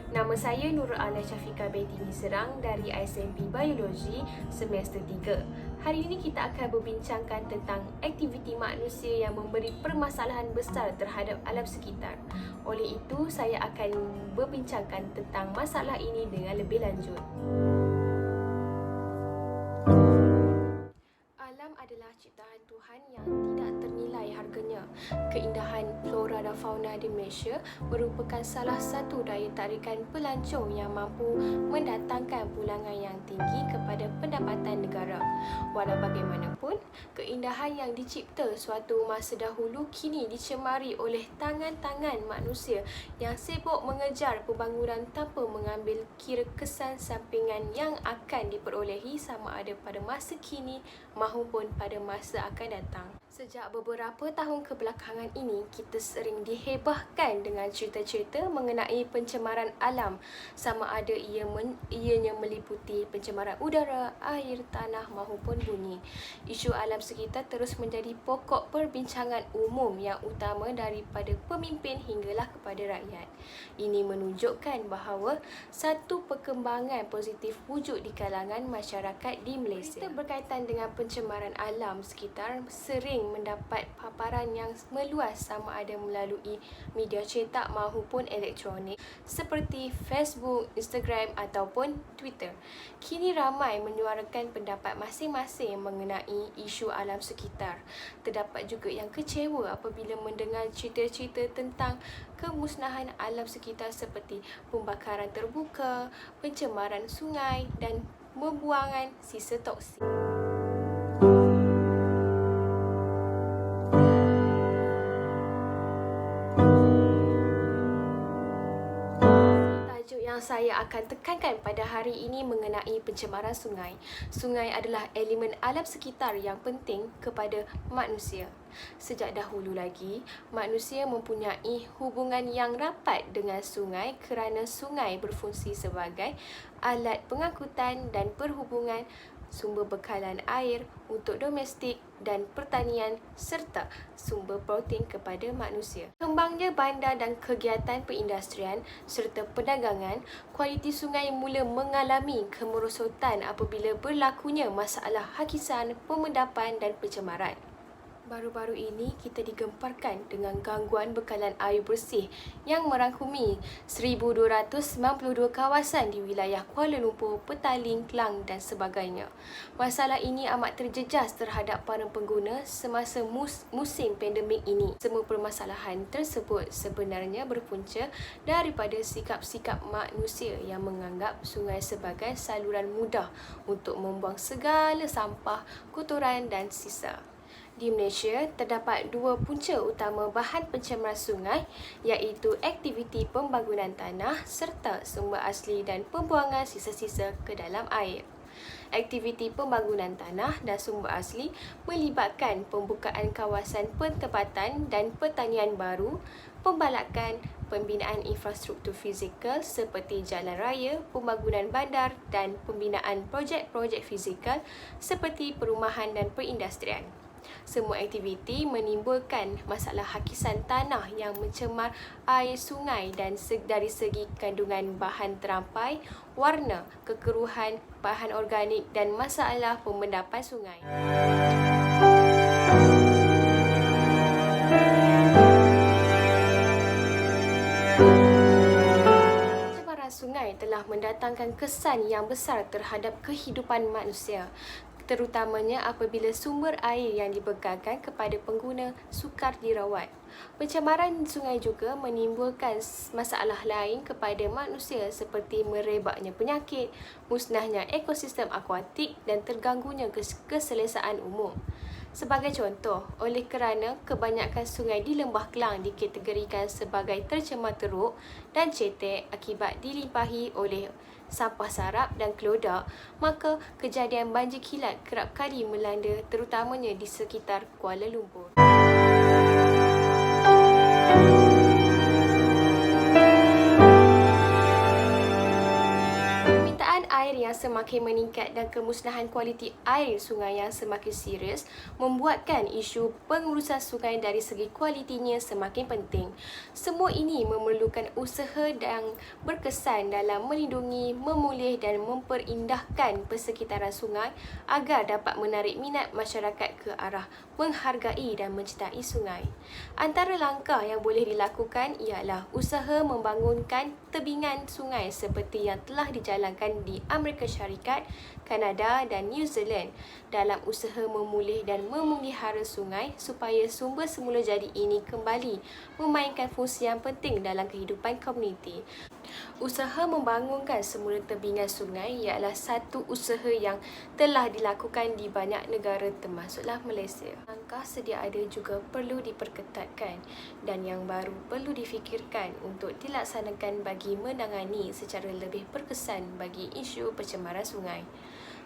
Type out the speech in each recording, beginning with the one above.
Nama saya Nurul Ala Syafiqah binti Serang dari ISMP Biologi semester 3. Hari ini kita akan berbincangkan tentang aktiviti manusia yang memberi permasalahan besar terhadap alam sekitar. Oleh itu, saya akan berbincangkan tentang masalah ini dengan lebih lanjut. Alam adalah ciptaan Tuhan yang tidak ternilai harganya. Keindahan flora dan fauna di Malaysia merupakan salah satu daya tarikan pelancong yang mampu mendatangkan pulangan yang tinggi kepada pendapatan negara. Walau bagaimanapun, keindahan yang dicipta suatu masa dahulu kini dicemari oleh tangan-tangan manusia yang sibuk mengejar pembangunan tanpa mengambil kira kesan sampingan yang akan diperolehi sama ada pada masa kini maupun pada masa akan datang. Sejak beberapa tahun kebelakangan ini, kita sering dihebahkan dengan cerita-cerita mengenai pencemaran alam, sama ada ianya meliputi pencemaran udara, air, tanah maupun bunyi. Isu alam sekitar terus menjadi pokok perbincangan umum yang utama daripada pemimpin hinggalah kepada rakyat. Ini menunjukkan bahawa satu perkembangan positif wujud di kalangan masyarakat di Malaysia. Berita berkaitan dengan pencemaran alam sekitar sering mendapat paparan yang meluas sama ada melalui media cetak maupun elektronik seperti Facebook, Instagram ataupun Twitter. Kini ramai menyuarakan pendapat masing-masing mengenai isu alam sekitar. Terdapat juga yang kecewa apabila mendengar cerita-cerita tentang kemusnahan alam sekitar seperti pembakaran terbuka, pencemaran sungai dan pembuangan sisa toksik. Yang saya akan tekankan pada hari ini mengenai pencemaran sungai. Sungai adalah elemen alam sekitar yang penting kepada manusia. Sejak dahulu lagi, manusia mempunyai hubungan yang rapat dengan sungai kerana sungai berfungsi sebagai alat pengangkutan dan perhubungan, sumber bekalan air untuk domestik dan pertanian serta sumber protein kepada manusia. Kembangnya bandar dan kegiatan perindustrian serta perdagangan, kualiti sungai mula mengalami kemerosotan apabila berlakunya masalah hakisan, pemendapan dan pencemaran. Baru-baru ini kita digemparkan dengan gangguan bekalan air bersih yang merangkumi 1,292 kawasan di wilayah Kuala Lumpur, Petaling, Klang dan sebagainya. Masalah ini amat terjejas terhadap para pengguna semasa musim pandemik ini. Semua permasalahan tersebut sebenarnya berpunca daripada sikap-sikap manusia yang menganggap sungai sebagai saluran mudah untuk membuang segala sampah, kotoran dan sisa. Di Malaysia, terdapat dua punca utama bahan pencemaran sungai iaitu aktiviti pembangunan tanah serta sumber asli dan pembuangan sisa-sisa ke dalam air. Aktiviti pembangunan tanah dan sumber asli melibatkan pembukaan kawasan pentempatan dan pertanian baru, pembalakan, pembinaan infrastruktur fizikal seperti jalan raya, pembangunan bandar dan pembinaan projek-projek fizikal seperti perumahan dan perindustrian. Semua aktiviti menimbulkan masalah hakisan tanah yang mencemar air sungai dan dari segi kandungan bahan terampai, warna, kekeruhan, bahan organik dan masalah pemendapan sungai. Pencemaran sungai telah mendatangkan kesan yang besar terhadap kehidupan manusia, terutamanya apabila sumber air yang dibekalkan kepada pengguna sukar dirawat. Pencemaran sungai juga menimbulkan masalah lain kepada manusia seperti merebaknya penyakit, musnahnya ekosistem akuatik dan terganggunya keselesaan umum. Sebagai contoh, oleh kerana kebanyakan sungai di Lembah Kelang dikategorikan sebagai tercemar teruk dan cetek akibat dilimpahi oleh sampah sarap dan kelodak, maka kejadian banjir kilat kerap kali melanda terutamanya di sekitar Kuala Lumpur. Permintaan air yang semakin meningkat dan kemusnahan kualiti air sungai yang semakin serius membuatkan isu pengurusan sungai dari segi kualitinya semakin penting. Semua ini memerlukan usaha yang berkesan dalam melindungi, memulih dan memperindahkan persekitaran sungai agar dapat menarik minat masyarakat ke arah menghargai dan mencintai sungai. Antara langkah yang boleh dilakukan ialah usaha membangunkan tebingan sungai seperti yang telah dijalankan di Amerika Syarikat, Kanada dan New Zealand dalam usaha memulih dan memelihara sungai supaya sumber semula jadi ini kembali memainkan fungsi yang penting dalam kehidupan komuniti. Usaha membangunkan semula tebingan sungai ialah satu usaha yang telah dilakukan di banyak negara termasuklah Malaysia. Langkah sedia ada juga perlu diperketatkan dan yang baru perlu difikirkan untuk dilaksanakan bagi menangani secara lebih berkesan bagi isu pencemaran sungai.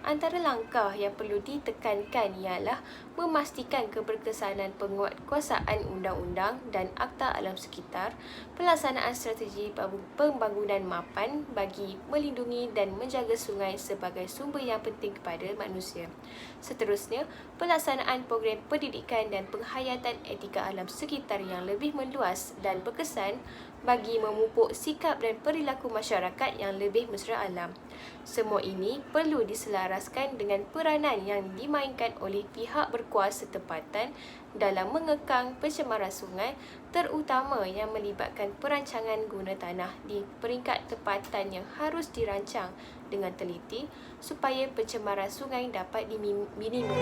Antara langkah yang perlu ditekankan ialah memastikan keberkesanan penguatkuasaan undang-undang dan akta alam sekitar, pelaksanaan strategi pembangunan mapan bagi melindungi dan menjaga sungai sebagai sumber yang penting kepada manusia. Seterusnya, pelaksanaan program pendidikan dan penghayatan etika alam sekitar yang lebih meluas dan berkesan bagi memupuk sikap dan perilaku masyarakat yang lebih mesra alam. Semua ini perlu diselaraskan dengan peranan yang dimainkan oleh pihak berkuasa tempatan dalam mengekang pencemaran sungai, terutama yang melibatkan perancangan guna tanah di peringkat tempatan yang harus dirancang dengan teliti supaya pencemaran sungai dapat diminimum.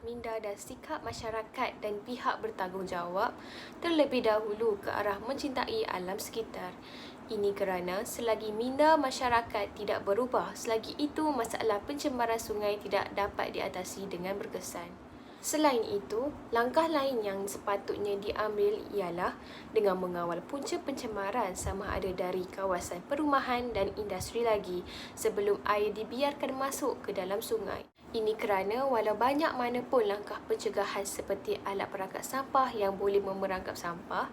Minda dan sikap masyarakat dan pihak bertanggungjawab terlebih dahulu ke arah mencintai alam sekitar. Ini kerana selagi minda masyarakat tidak berubah, selagi itu masalah pencemaran sungai tidak dapat diatasi dengan berkesan. Selain itu, langkah lain yang sepatutnya diambil ialah dengan mengawal punca pencemaran sama ada dari kawasan perumahan dan industri lagi sebelum air dibiarkan masuk ke dalam sungai. Ini kerana walau banyak mana pun langkah pencegahan seperti alat perangkap sampah yang boleh memerangkap sampah,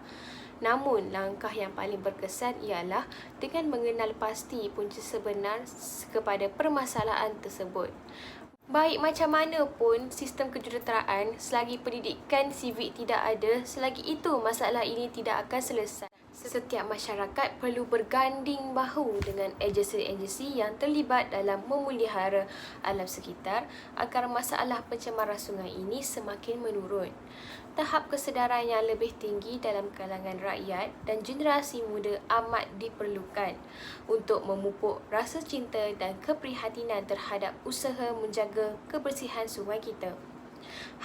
namun langkah yang paling berkesan ialah dengan mengenal pasti punca sebenar kepada permasalahan tersebut. Baik macam mana pun sistem kejuruteraan, selagi pendidikan sivik tidak ada, selagi itu masalah ini tidak akan selesai. Setiap masyarakat perlu berganding bahu dengan agensi-agensi yang terlibat dalam memelihara alam sekitar agar masalah pencemaran sungai ini semakin menurun. Tahap kesedaran yang lebih tinggi dalam kalangan rakyat dan generasi muda amat diperlukan untuk memupuk rasa cinta dan keprihatinan terhadap usaha menjaga kebersihan sungai kita.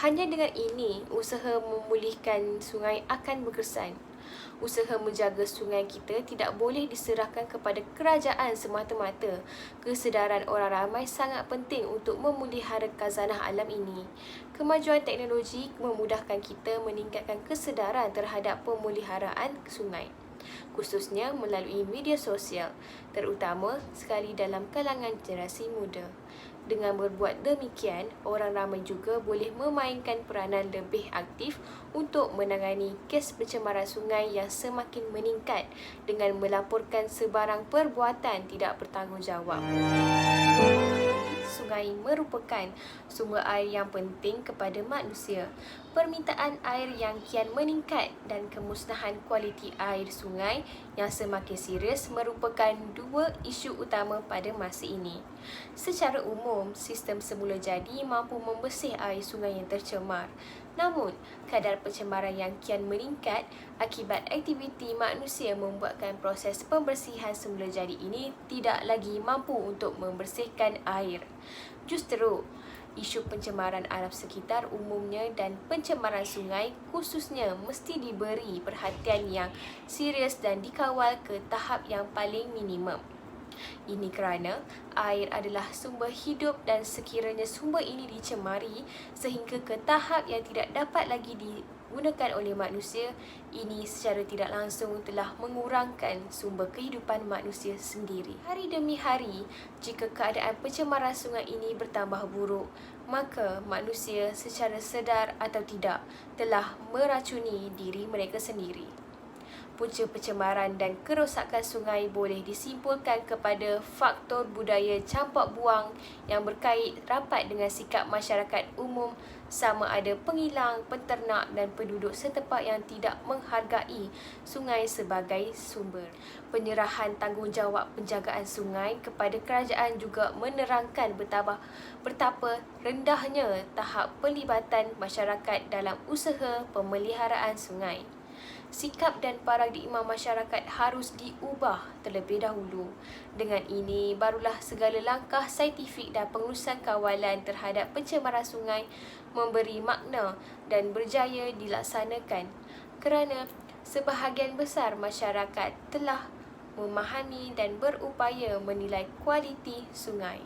Hanya dengan ini, usaha memulihkan sungai akan berkesan. Usaha menjaga sungai kita tidak boleh diserahkan kepada kerajaan semata-mata. Kesedaran orang ramai sangat penting untuk memelihara khazanah alam ini. Kemajuan teknologi memudahkan kita meningkatkan kesedaran terhadap pemeliharaan sungai, khususnya melalui media sosial, terutama sekali dalam kalangan generasi muda. Dengan berbuat demikian, orang ramai juga boleh memainkan peranan lebih aktif untuk menangani kes pencemaran sungai yang semakin meningkat dengan melaporkan sebarang perbuatan tidak bertanggungjawab. Sungai merupakan sumber air yang penting kepada manusia. Permintaan air yang kian meningkat dan kemusnahan kualiti air sungai yang semakin serius merupakan dua isu utama pada masa ini. Secara umum, sistem semula jadi mampu membersih air sungai yang tercemar. Namun, kadar pencemaran yang kian meningkat akibat aktiviti manusia membuatkan proses pembersihan semula jadi ini tidak lagi mampu untuk membersihkan air. Justru, isu pencemaran alam sekitar umumnya dan pencemaran sungai khususnya mesti diberi perhatian yang serius dan dikawal ke tahap yang paling minimum. Ini kerana air adalah sumber hidup dan sekiranya sumber ini dicemari sehingga ke tahap yang tidak dapat lagi digunakan oleh manusia, ini secara tidak langsung telah mengurangkan sumber kehidupan manusia sendiri. Hari demi hari, jika keadaan pencemaran sungai ini bertambah buruk, maka manusia secara sedar atau tidak telah meracuni diri mereka sendiri. Punca pencemaran dan kerosakan sungai boleh disimpulkan kepada faktor budaya campak buang yang berkait rapat dengan sikap masyarakat umum, sama ada pengilang, penternak dan penduduk setempat yang tidak menghargai sungai sebagai sumber. Penyerahan tanggungjawab penjagaan sungai kepada kerajaan juga menerangkan betapa rendahnya tahap pelibatan masyarakat dalam usaha pemeliharaan sungai. Sikap dan paradigma masyarakat harus diubah terlebih dahulu. Dengan ini, barulah segala langkah saintifik dan pengurusan kawalan terhadap pencemaran sungai memberi makna dan berjaya dilaksanakan, kerana sebahagian besar masyarakat telah memahami dan berupaya menilai kualiti sungai.